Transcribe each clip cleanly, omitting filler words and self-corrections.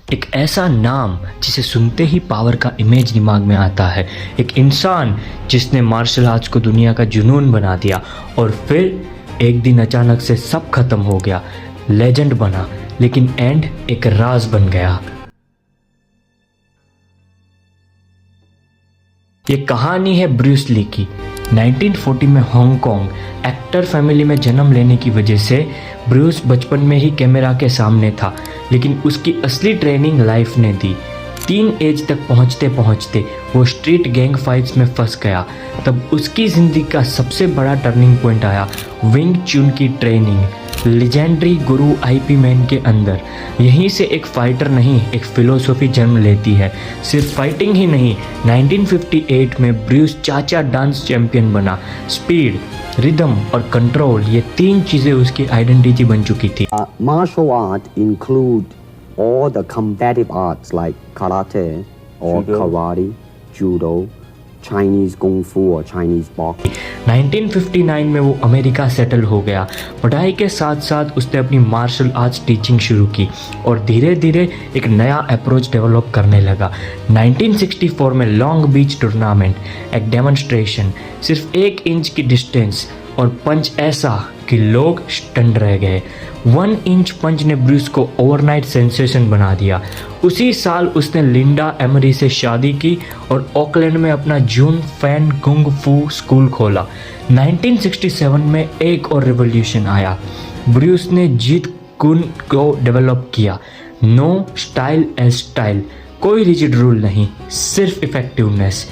एक ऐसा नाम जिसे सुनते ही पावर का इमेज दिमाग में आता है। एक इंसान जिसने मार्शल आर्ट्स को दुनिया का जुनून बना दिया और फिर एक दिन अचानक से सब खत्म हो गया। लेजेंड बना लेकिन एंड एक राज बन गया। ये कहानी है ब्रूस ली की। 1940 में हांगकांग एक्टर फैमिली में जन्म लेने की वजह से ब्रूस बचपन में ही कैमरा के सामने था, लेकिन उसकी असली ट्रेनिंग लाइफ ने दी। टीन एज तक पहुंचते पहुंचते वो स्ट्रीट गैंग फाइट्स में फंस गया। तब उसकी ज़िंदगी का सबसे बड़ा टर्निंग पॉइंट आया विंग चुन की ट्रेनिंग लेजेंडरी गुरु आईपी मैन के अंदर। यहीं से एक फाइटर नहीं, एक फिलोसॉफी जन्म लेती है। सिर्फ फाइटिंग ही नहीं, 1958 में ब्रूस चाचा डांस चैंपियन बना। स्पीड, रिदम और कंट्रोल, ये तीन चीज़ें उसकी आइडेंटिटी बन चुकी थी। Martial art include all the combative arts like karate or karate, judo, Chinese kung fu or Chinese boxing। 1959 में वो अमेरिका सेटल हो गया। पढ़ाई के साथ साथ उसने अपनी मार्शल आर्ट्स टीचिंग शुरू की और धीरे धीरे एक नया अप्रोच डेवलप करने लगा। 1964 में लॉन्ग बीच टूर्नामेंट, एक डेमोन्स्ट्रेशन, सिर्फ 1 इंच की डिस्टेंस और पंच ऐसा कि लोग स्टन रह गए। 1 इंच पंच ने ब्रूस को ओवरनाइट सेंसेशन बना दिया। उसी साल उसने लिंडा एमरी से शादी की और ऑकलैंड में अपना जून फैन कुंग फू स्कूल खोला। 1967 में एक और रिवॉल्यूशन आया। ब्रूस ने जीत कुन को डेवलप किया। नो स्टाइल एज स्टाइल, कोई रिजिड रूल नहीं, सिर्फ effectiveness.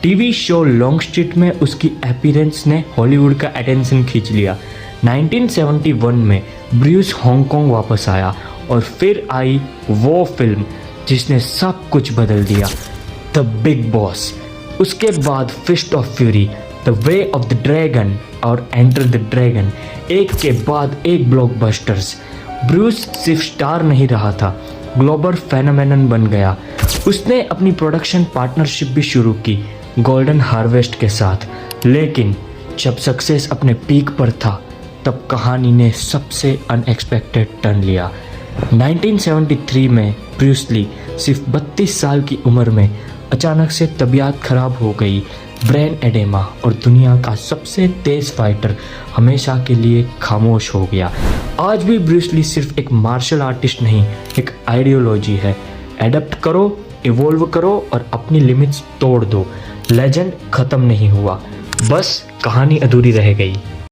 TV show long street में उसकी अपीयरेंस ने हॉलीवुड का अटेंशन खींच लिया। 1971 में ब्रूस हांगकांग वापस आया और फिर आई वो फिल्म जिसने सब कुछ बदल दिया, द बिग बॉस। उसके बाद Fist of Fury, the Way of the Dragon और एंटर द ड्रैगन, एक के बाद एक ब्लॉकबस्टर्स। ब्रूस सिर्फ स्टार नहीं रहा था, ग्लोबल फेनोमेनन बन गया। उसने अपनी प्रोडक्शन पार्टनरशिप भी शुरू की गोल्डन हार्वेस्ट के साथ। लेकिन जब सक्सेस अपने पीक पर था तब कहानी ने सबसे अनएक्सपेक्टेड टर्न लिया। 1973 में ब्रूस ली सिर्फ 32 साल की उम्र में अचानक से तबीयत खराब हो गई, ब्रेन एडेमा, और दुनिया का सबसे तेज फाइटर हमेशा के लिए खामोश हो गया। आज भी ब्रूस ली सिर्फ एक मार्शल आर्टिस्ट नहीं, एक आइडियोलॉजी है। एडप्ट करो, इवॉल्व करो और अपनी लिमिट्स तोड़ दो। लेजेंड खत्म नहीं हुआ, बस कहानी अधूरी रह गई।